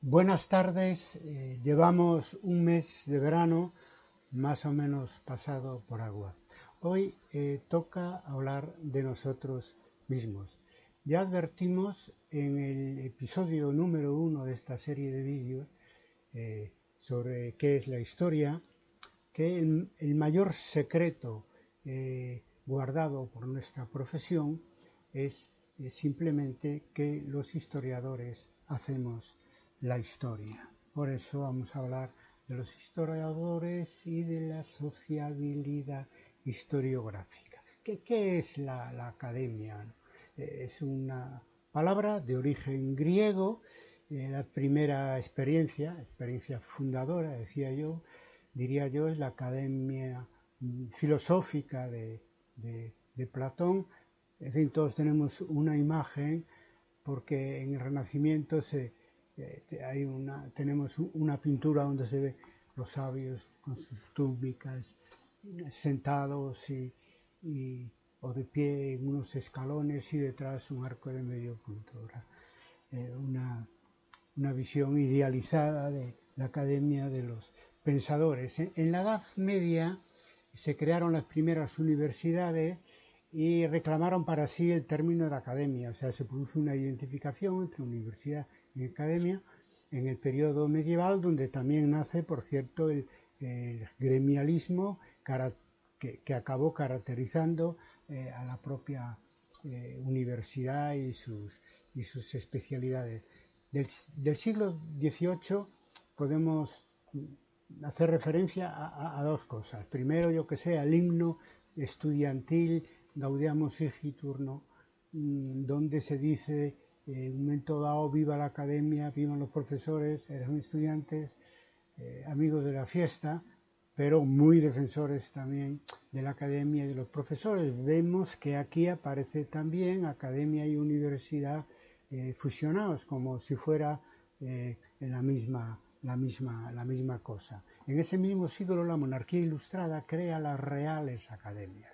Buenas tardes, llevamos un mes de verano más o menos pasado por agua. Hoy toca hablar de nosotros mismos. Ya advertimos en el episodio número 1 de esta serie de vídeos sobre qué es la historia, que el mayor secreto guardado por nuestra profesión es simplemente que los historiadores hacemos la historia. Por eso vamos a hablar de los historiadores y de la sociabilidad historiográfica. ¿Qué es la academia? Es una palabra de origen griego. La primera experiencia fundadora, diría yo, es la academia filosófica de Platón. En fin, todos tenemos una imagen porque en el Renacimiento tenemos una pintura donde se ve los sabios con sus túnicas sentados o de pie en unos escalones y detrás un arco de medio punto. Una visión idealizada de la academia de los pensadores. En la Edad Media se crearon las primeras universidades y reclamaron para sí el término de academia, o sea, se produjo una identificación entre universidad y academia en el periodo medieval, donde también nace, por cierto, el gremialismo que acabó caracterizando a la propia universidad y sus especialidades. Del siglo XVIII podemos hacer referencia a dos cosas. Primero, yo que sé, al himno estudiantil Gaudeamus Igitur, ¿no? Donde se dice en un momento dado: viva la academia, vivan los profesores, eran estudiantes, amigos de la fiesta, pero muy defensores también de la academia y de los profesores. Vemos que aquí aparece también academia y universidad fusionados, como si fuera en la misma cosa. En ese mismo siglo la monarquía ilustrada crea las reales academias,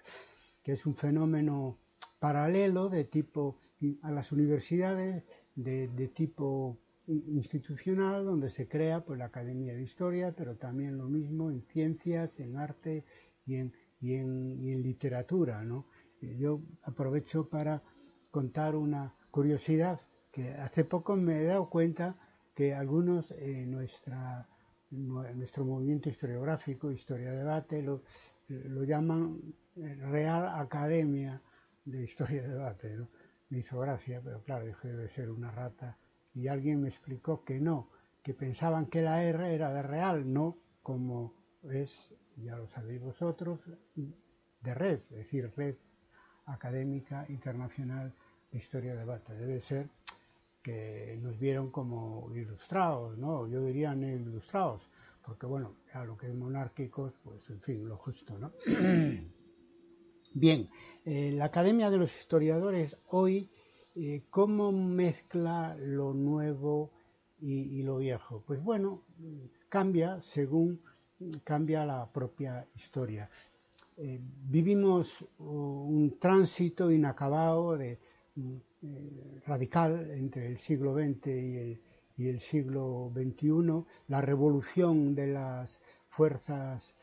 que es un fenómeno paralelo de tipo a las universidades, de tipo institucional, donde se crea pues la Academia de Historia, pero también lo mismo en ciencias, en arte y en literatura, ¿no? Yo aprovecho para contar una curiosidad, que hace poco me he dado cuenta que algunos en nuestro movimiento historiográfico, Historia Debate, lo llaman Real Academia de Historia y Debate, ¿no? Me hizo gracia, pero claro, dije, debe ser una rata. Y alguien me explicó que no, que pensaban que la R era de Real, no como es, ya lo sabéis vosotros, de red, es decir, Red Académica Internacional de Historia y Debate. Debe ser que nos vieron como ilustrados, ¿no? Yo diría no ilustrados, porque bueno, a lo que es monárquicos, pues en fin, lo justo, ¿no? Bien, la Academia de los Historiadores hoy, ¿cómo mezcla lo nuevo y lo viejo? Pues bueno, cambia según cambia la propia historia. Vivimos un tránsito inacabado radical entre el siglo XX y el siglo XXI, la revolución de las fuerzas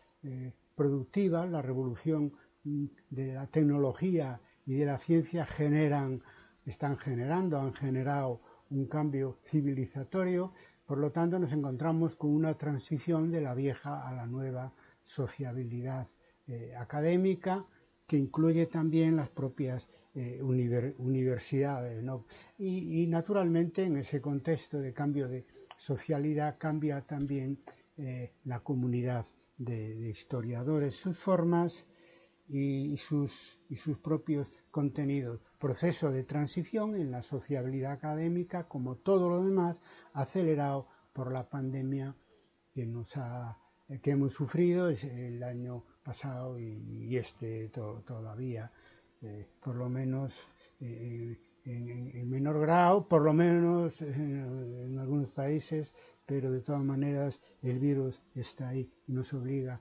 productivas, la revolución de la tecnología y de la ciencia han generado un cambio civilizatorio. Por lo tanto, nos encontramos con una transición de la vieja a la nueva sociabilidad académica, que incluye también las propias universidades, ¿no? Y naturalmente, en ese contexto de cambio de socialidad, cambia también la comunidad de historiadores, sus formas y sus propios contenidos. Proceso de transición en la sociabilidad académica, como todo lo demás, acelerado por la pandemia que hemos sufrido el año pasado y todavía, por lo menos en menor grado, por lo menos en algunos países, pero de todas maneras el virus está ahí y nos obliga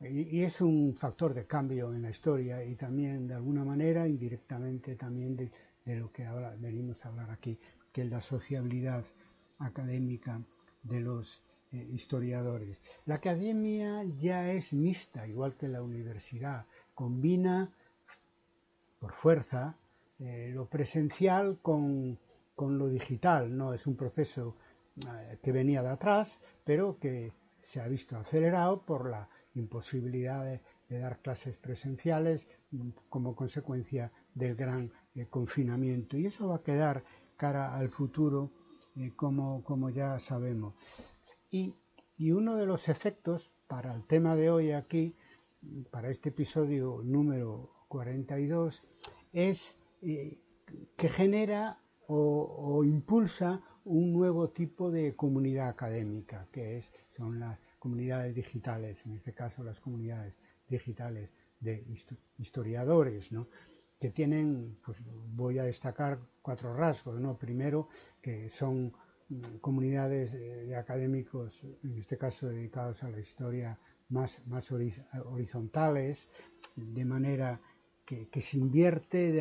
y es un factor de cambio en la historia y también de alguna manera indirectamente también de lo que ahora venimos a hablar aquí, que es la sociabilidad académica de los historiadores. La academia ya es mixta, igual que la universidad, combina por fuerza lo presencial con lo digital. No es un proceso que venía de atrás, pero que se ha visto acelerado por la imposibilidad de dar clases presenciales como consecuencia del gran confinamiento. Y eso va a quedar cara al futuro, como ya sabemos. Y uno de los efectos para el tema de hoy aquí, para este episodio número 42, es que genera o impulsa un nuevo tipo de comunidad académica, son las comunidades digitales, en este caso las comunidades digitales de historiadores, ¿no? Que tienen, pues voy a destacar 4 rasgos, ¿no? Primero, que son comunidades de académicos, en este caso dedicados a la historia, más horizontales, de manera que se invierte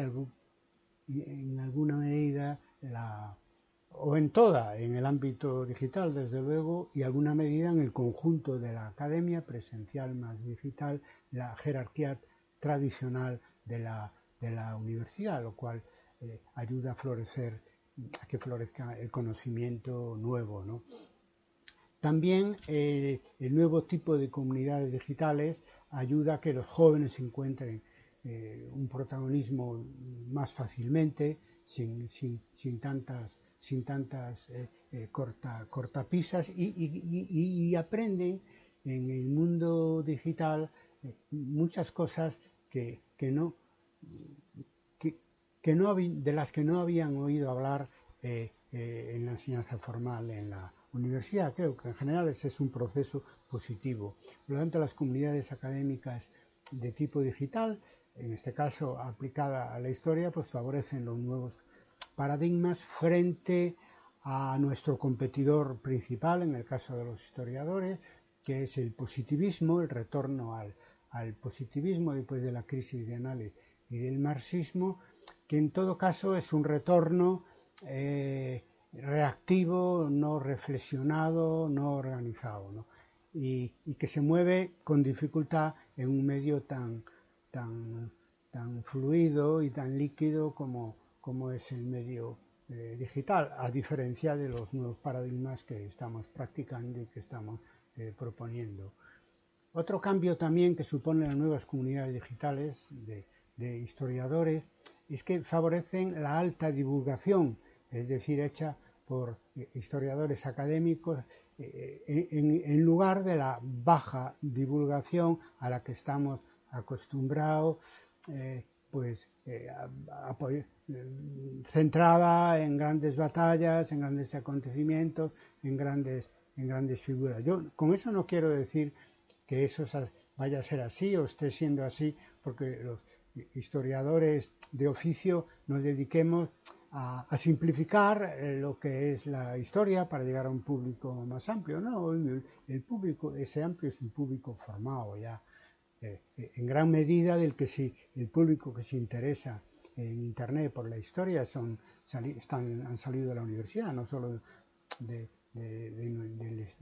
en alguna medida o en toda, en el ámbito digital, desde luego, y alguna medida en el conjunto de la academia presencial más digital, la jerarquía tradicional de la universidad, lo cual ayuda a que florezca el conocimiento nuevo, ¿no? También el nuevo tipo de comunidades digitales ayuda a que los jóvenes encuentren un protagonismo más fácilmente, sin tantas cortapisas, y aprenden en el mundo digital muchas cosas de las que no habían oído hablar en la enseñanza formal en la universidad. Creo que en general ese es un proceso positivo. Por lo tanto, las comunidades académicas de tipo digital, en este caso aplicada a la historia, pues favorecen los nuevos paradigmas frente a nuestro competidor principal, en el caso de los historiadores, que es el positivismo, el retorno al positivismo después de la crisis de Annales y del marxismo, que en todo caso es un retorno reactivo, no reflexionado, no organizado, ¿no? Y que se mueve con dificultad en un medio tan fluido y tan líquido como es el medio digital, a diferencia de los nuevos paradigmas que estamos practicando y que estamos proponiendo. Otro cambio también que suponen las nuevas comunidades digitales de historiadores es que favorecen la alta divulgación, es decir, hecha por historiadores académicos, en lugar de la baja divulgación a la que estamos acostumbrados, centrada en grandes batallas, en grandes acontecimientos, en grandes figuras. Yo con eso no quiero decir que eso vaya a ser así o esté siendo así, porque los historiadores de oficio nos dediquemos a simplificar lo que es la historia para llegar a un público más amplio. No, el público ese amplio es un público formado ya, en gran medida el público que se interesa en Internet por la historia han salido de la universidad, no solo de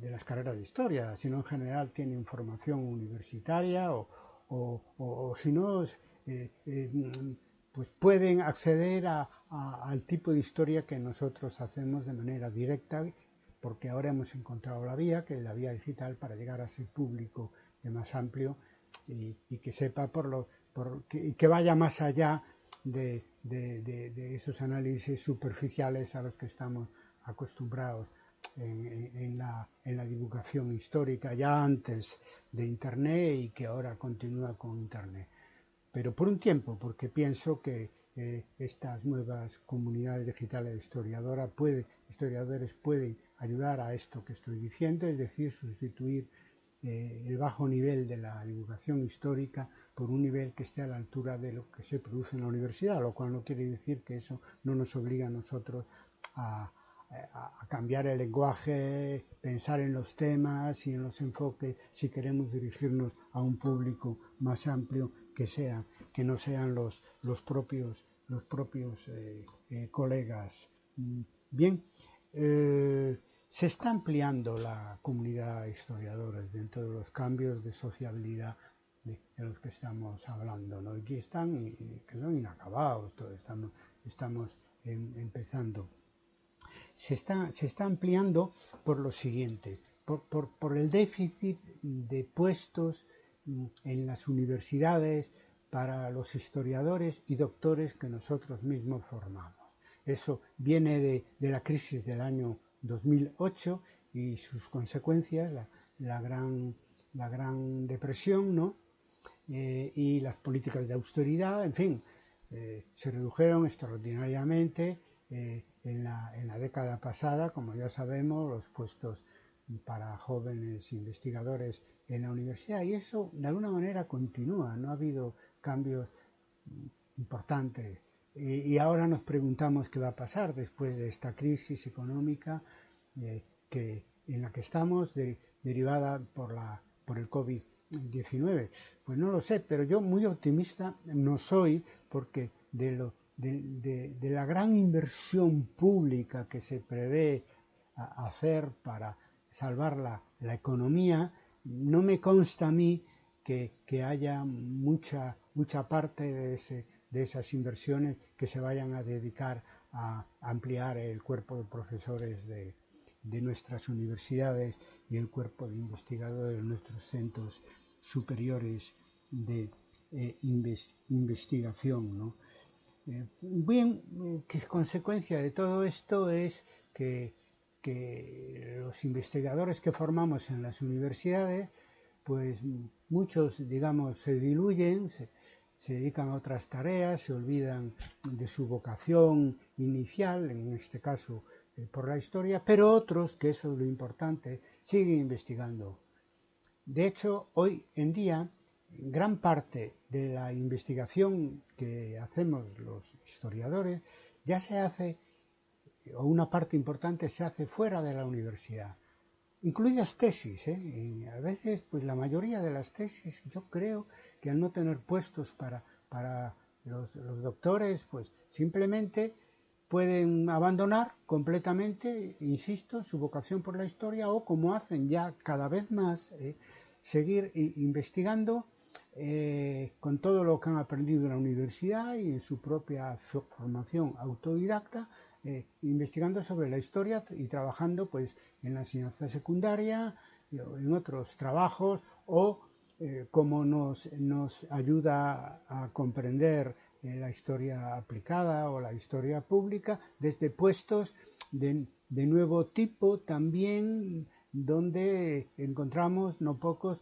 las carreras de historia, sino en general tienen formación universitaria o si no, pues pueden acceder al tipo de historia que nosotros hacemos de manera directa, porque ahora hemos encontrado la vía, que es la vía digital, para llegar a ese público más amplio y que sepa que vaya más allá de esos análisis superficiales a los que estamos acostumbrados en la divulgación histórica ya antes de Internet y que ahora continúa con Internet. Pero por un tiempo, porque pienso que estas nuevas comunidades digitales de historiadores pueden ayudar a esto que estoy diciendo, es decir, sustituir el bajo nivel de la divulgación histórica por un nivel que esté a la altura de lo que se produce en la universidad, lo cual no quiere decir que eso no nos obliga a nosotros a cambiar el lenguaje, pensar en los temas y en los enfoques si queremos dirigirnos a un público más amplio que no sean los propios colegas. Bien, Se está ampliando la comunidad de historiadores dentro de los cambios de sociabilidad de los que estamos hablando, ¿no? Aquí están y que son inacabados, estamos empezando. Se está ampliando por lo siguiente, por el déficit de puestos en las universidades para los historiadores y doctores que nosotros mismos formamos. Eso viene de la crisis del año 2008 y sus consecuencias, la gran depresión, ¿no? Y las políticas de austeridad, en fin, se redujeron extraordinariamente en la década pasada, como ya sabemos, los puestos para jóvenes investigadores en la universidad, y eso de alguna manera continúa, no ha habido cambios importantes. Y ahora nos preguntamos qué va a pasar después de esta crisis económica en la que estamos, derivada por el COVID-19. Pues no lo sé, pero yo muy optimista no soy, porque de la gran inversión pública que se prevé hacer para salvar la economía, no me consta a mí que haya mucha parte de esas inversiones que se vayan a dedicar a ampliar el cuerpo de profesores de nuestras universidades y el cuerpo de investigadores de nuestros centros superiores de investigación, ¿no? Bien, que consecuencia de todo esto es que los investigadores que formamos en las universidades, pues muchos, digamos, se diluyen, se dedican a otras tareas, se olvidan de su vocación inicial, en este caso por la historia, pero otros, que eso es lo importante, siguen investigando. De hecho, hoy en día, gran parte de la investigación que hacemos los historiadores ya se hace, o una parte importante se hace fuera de la universidad, incluidas tesis, ¿eh? A veces, pues la mayoría de las tesis, yo creo que al no tener puestos para los doctores, pues simplemente pueden abandonar completamente, insisto, su vocación por la historia, o como hacen ya cada vez más, seguir investigando con todo lo que han aprendido en la universidad y en su propia formación autodidacta, investigando sobre la historia y trabajando pues en la enseñanza secundaria, en otros trabajos, o como nos ayuda a comprender la historia aplicada o la historia pública desde puestos de nuevo tipo también, donde encontramos no pocos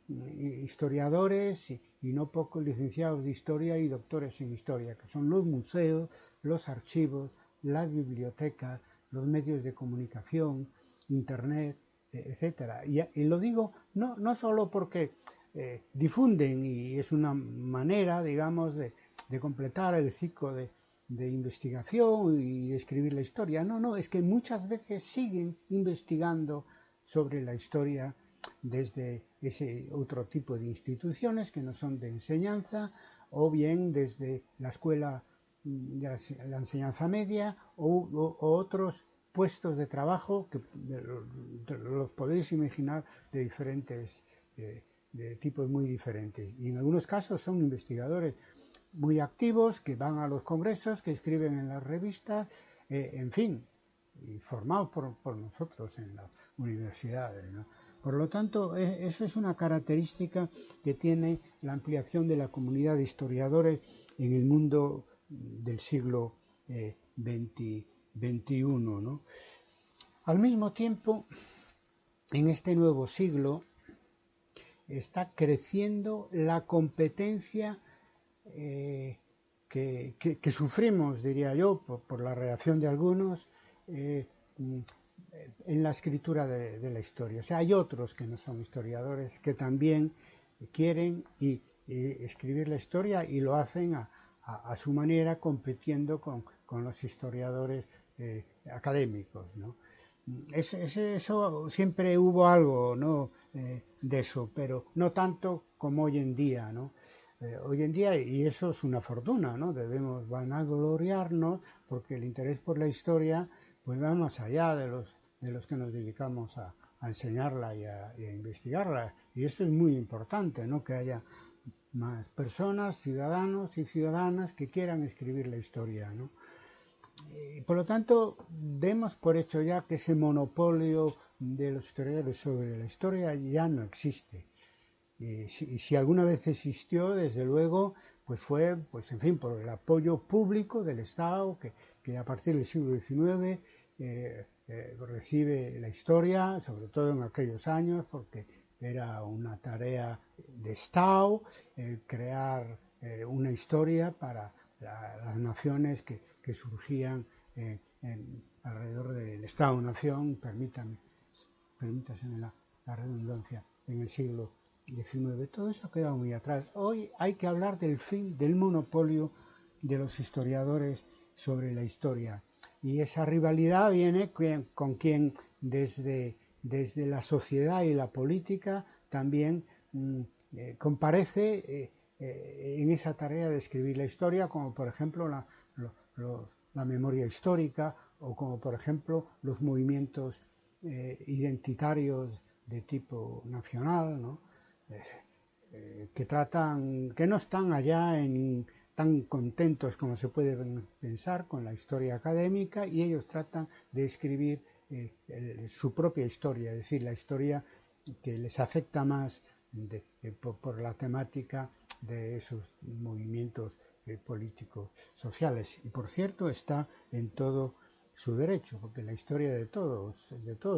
historiadores y no pocos licenciados de historia y doctores en historia, que son los museos, los archivos, las bibliotecas, los medios de comunicación, internet, etcétera. Y lo digo no solo porque difunden y es una manera, digamos, de completar el ciclo de investigación y escribir la historia. No, es que muchas veces siguen investigando sobre la historia desde ese otro tipo de instituciones que no son de enseñanza, o bien desde la escuela de la enseñanza media, o otros puestos de trabajo que los podéis imaginar de diferentes de tipos muy diferentes. Y en algunos casos son investigadores muy activos que van a los congresos, que escriben en las revistas, en fin, y formados por nosotros en las universidades, ¿no? Por lo tanto, eso es una característica que tiene la ampliación de la comunidad de historiadores en el mundo del siglo XXI, ¿no? Al mismo tiempo, en este nuevo siglo está creciendo la competencia que sufrimos, diría yo, por la reacción de algunos, en la escritura de la historia. O sea, hay otros que no son historiadores que también quieren escribir la historia y lo hacen a su manera, compitiendo con los historiadores académicos, ¿no? Eso siempre hubo algo, ¿no? De eso, pero no tanto como hoy en día, ¿no? Hoy en día, y eso es una fortuna, ¿no? Debemos vanagloriarnos porque el interés por la historia pues va más allá de de los que nos dedicamos a enseñarla y a investigarla. Y eso es muy importante, ¿no? Que haya más personas, ciudadanos y ciudadanas que quieran escribir la historia, ¿no? Por lo tanto, demos por hecho ya que ese monopolio de los historiadores sobre la historia ya no existe. Y si alguna vez existió, desde luego, pues fue, pues en fin, por el apoyo público del Estado, que a partir del siglo XIX recibe la historia, sobre todo en aquellos años, porque era una tarea de Estado crear una historia para las naciones que surgían alrededor del Estado-nación, permítaseme la redundancia, en el siglo XIX. Todo eso ha quedado muy atrás. Hoy hay que hablar del fin del monopolio de los historiadores sobre la historia. Y esa rivalidad viene con quien desde la sociedad y la política también comparece en esa tarea de escribir la historia, como por ejemplo la memoria histórica o como por ejemplo los movimientos identitarios de tipo nacional, ¿no? Que no están allá tan contentos como se puede pensar con la historia académica, y ellos tratan de escribir su propia historia, es decir, la historia que les afecta más por la temática de esos movimientos políticos sociales. Y por cierto, está en todo su derecho, porque la historia de todos,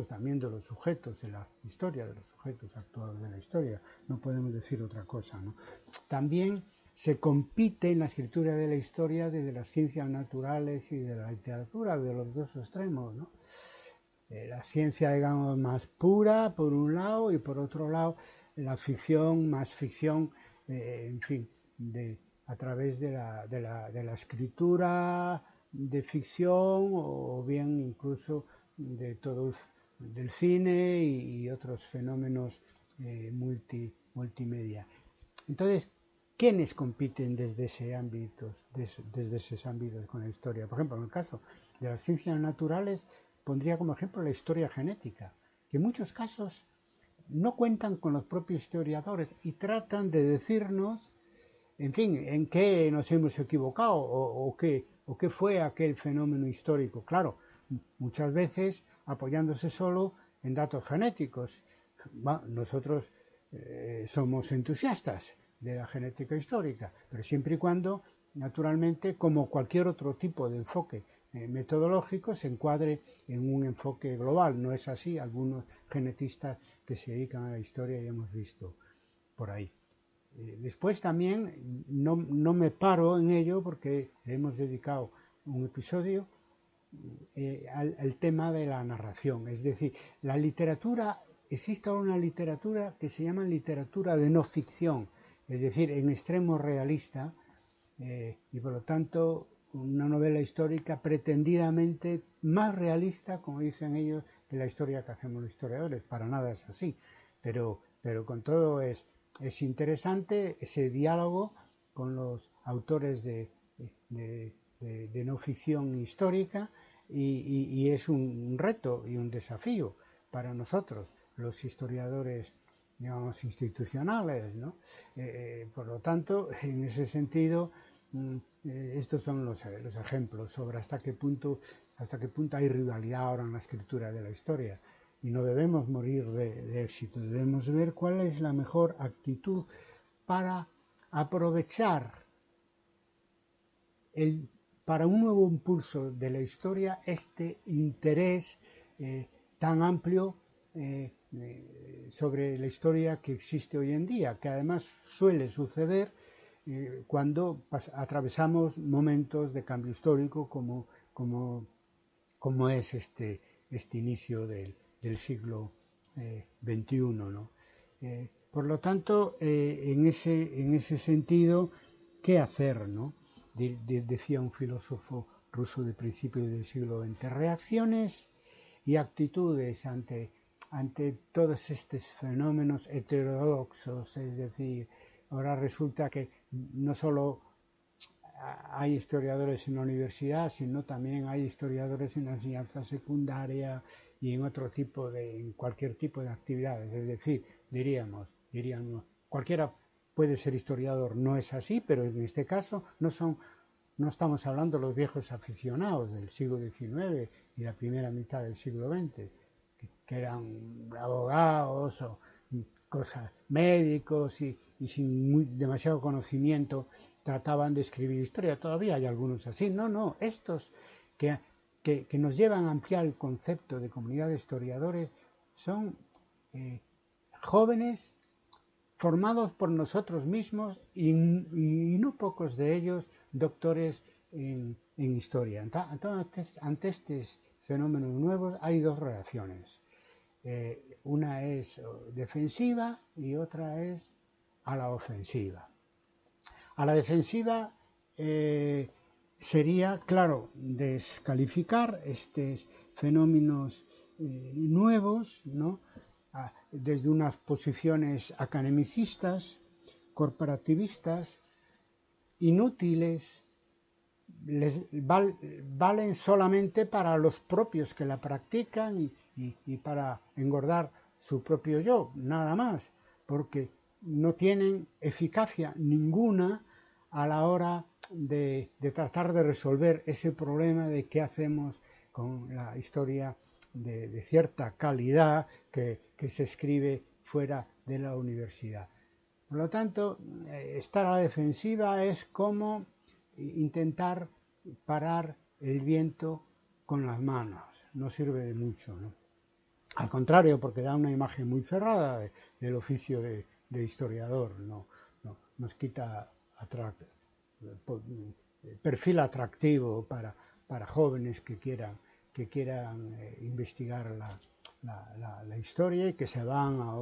también de los sujetos de la historia, de los sujetos actuales de la historia, no podemos decir otra cosa, ¿no? También se compite en la escritura de la historia desde las ciencias naturales y de la literatura, de los dos extremos, ¿no? La ciencia, digamos, más pura, por un lado, y por otro lado, la ficción, más ficción, en fin, a través de la escritura de ficción, o bien incluso de todo del cine y otros fenómenos multimedia. Entonces, ¿quiénes compiten desde esos ámbitos con la historia? Por ejemplo, en el caso de las ciencias naturales, pondría como ejemplo la historia genética, que en muchos casos no cuentan con los propios historiadores y tratan de decirnos, en fin, en qué nos hemos equivocado o qué fue aquel fenómeno histórico. Claro, muchas veces apoyándose solo en datos genéticos. Nosotros somos entusiastas de la genética histórica, pero siempre y cuando, naturalmente, como cualquier otro tipo de enfoque metodológico, se encuadre en un enfoque global. No es así algunos genetistas que se dedican a la historia, y hemos visto por ahí. Después también no me paro en ello porque hemos dedicado un episodio al tema de la narración. Es decir, la literatura, existe ahora una literatura que se llama literatura de no ficción, es decir, en extremo realista, y por lo tanto una novela histórica pretendidamente más realista, como dicen ellos, que la historia que hacemos los historiadores. Para nada es así, pero con todo es interesante ese diálogo con los autores de no ficción histórica, y es un reto y un desafío para nosotros, los historiadores, digamos, institucionales, ¿no? Por lo tanto, en ese sentido, estos son los ejemplos sobre hasta qué punto hay rivalidad ahora en la escritura de la historia. Y no debemos morir de éxito, debemos ver cuál es la mejor actitud para aprovechar para un nuevo impulso de la historia este interés tan amplio sobre la historia que existe hoy en día, que además suele suceder cuando atravesamos momentos de cambio histórico como es este inicio del siglo XXI, ¿no? Por lo tanto, en ese sentido, ¿qué hacer, no? Decía un filósofo ruso de principios del siglo XX, reacciones y actitudes ante todos estos fenómenos heterodoxos. Es decir, ahora resulta que no solo hay historiadores en la universidad, sino también hay historiadores en la enseñanza secundaria y en cualquier tipo de actividades. Es decir, diríamos, cualquiera puede ser historiador, no es así, pero en este caso no estamos hablando de los viejos aficionados del siglo XIX y la primera mitad del siglo XX, que eran abogados o cosas médicos y sin demasiado conocimiento trataban de escribir historia. Todavía hay algunos así. No, estos que nos llevan a ampliar el concepto de comunidad de historiadores son jóvenes formados por nosotros mismos y no pocos de ellos doctores en historia. Entonces, ante estos fenómenos nuevos hay dos reacciones. Una es defensiva y otra es a la ofensiva. A la defensiva sería, claro, descalificar estos fenómenos nuevos, ¿no? Desde unas posiciones academicistas, corporativistas, inútiles, valen solamente para los propios que la practican y para engordar su propio yo, nada más, porque no tienen eficacia ninguna a la hora de tratar de resolver ese problema de qué hacemos con la historia de cierta calidad que se escribe fuera de la universidad. Por lo tanto, estar a la defensiva es como intentar parar el viento con las manos. No sirve de mucho, ¿no? Al contrario, porque da una imagen muy cerrada del oficio de historiador. Nos quita perfil atractivo para jóvenes que quieran investigar la historia y que se van a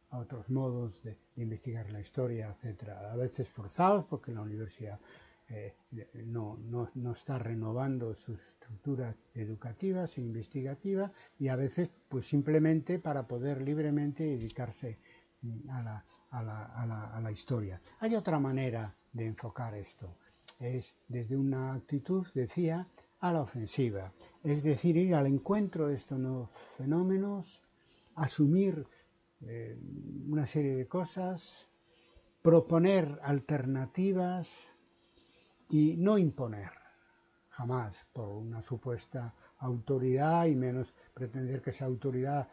otros modos de investigar la historia, etcétera. A veces forzados porque la universidad no está renovando sus estructuras educativas e investigativas, y a veces pues simplemente para poder libremente dedicarse a la historia. Hay otra manera de enfocar esto, es desde una actitud, decía, a la ofensiva, es decir, ir al encuentro de estos nuevos fenómenos, asumir una serie de cosas, proponer alternativas y no imponer, jamás, por una supuesta autoridad, y menos pretender que esa autoridad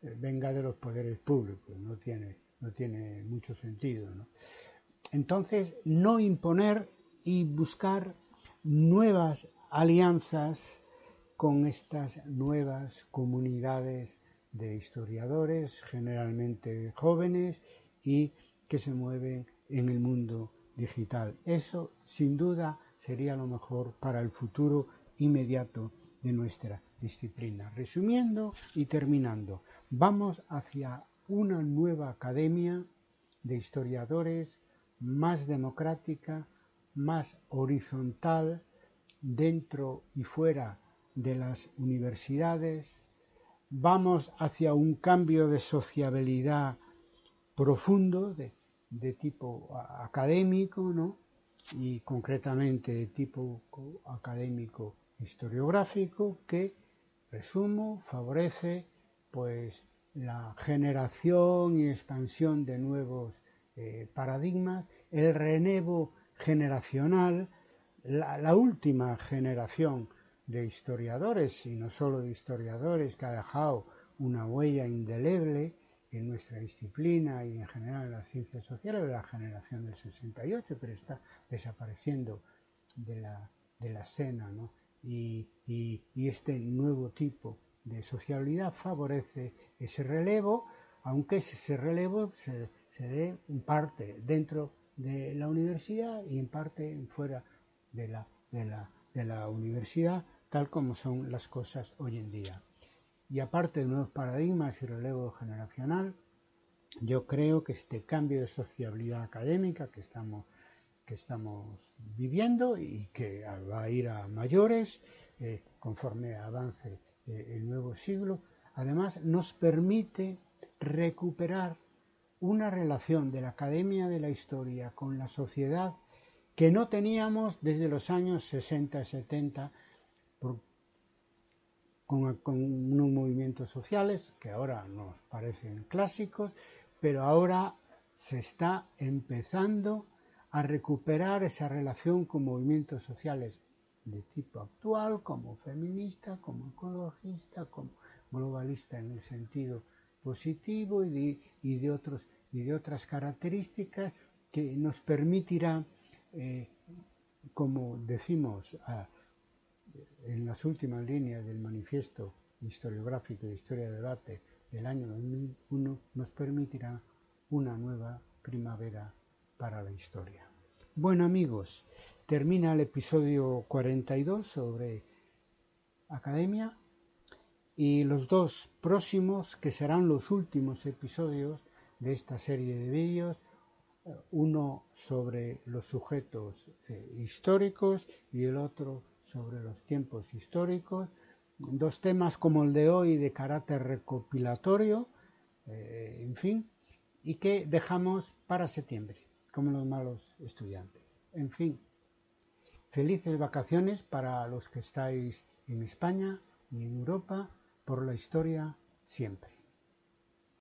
venga de los poderes públicos. No tiene mucho sentido, ¿no? Entonces, no imponer y buscar nuevas alianzas con estas nuevas comunidades de historiadores, generalmente jóvenes, y que se mueven en el mundo digital. Eso, sin duda, sería lo mejor para el futuro inmediato de nuestra disciplina. Resumiendo y terminando, vamos hacia una nueva academia de historiadores más democrática, más horizontal, dentro y fuera de las universidades. Vamos hacia un cambio de sociabilidad profundo de tipo académico, ¿no? Y concretamente de tipo académico historiográfico, que, resumo, favorece pues la generación y expansión de nuevos paradigmas, el relevo generacional, la última generación de historiadores, y no solo de historiadores, que ha dejado una huella indeleble en nuestra disciplina y en general en las ciencias sociales, la generación del 68, pero está desapareciendo de la escena, ¿no? Y este nuevo tipo de sociabilidad favorece ese relevo, aunque ese relevo se dé en parte dentro de la universidad y en parte fuera de la universidad, tal como son las cosas hoy en día. Y aparte de nuevos paradigmas y relevo generacional, yo creo que este cambio de sociabilidad académica que estamos viviendo y que va a ir a mayores conforme avance el nuevo siglo, además nos permite recuperar una relación de la Academia de la Historia con la sociedad que no teníamos desde los años 60 y 70 con unos movimientos sociales que ahora nos parecen clásicos, pero ahora se está empezando a recuperar esa relación con movimientos sociales de tipo actual, como feminista, como ecologista, como globalista en el sentido positivo y de otras características que nos permitirá, como decimos en las últimas líneas del manifiesto historiográfico de Historia de Debate del año 2001, nos permitirá una nueva primavera para la historia. Bueno, amigos, termina el episodio 42 sobre academia y los dos próximos, que serán los últimos episodios de esta serie de vídeos, uno sobre los sujetos históricos y el otro sobre los tiempos históricos, dos temas como el de hoy de carácter recopilatorio, en fin, y que dejamos para septiembre, como los malos estudiantes. En fin, felices vacaciones para los que estáis en España y en Europa, por la historia siempre.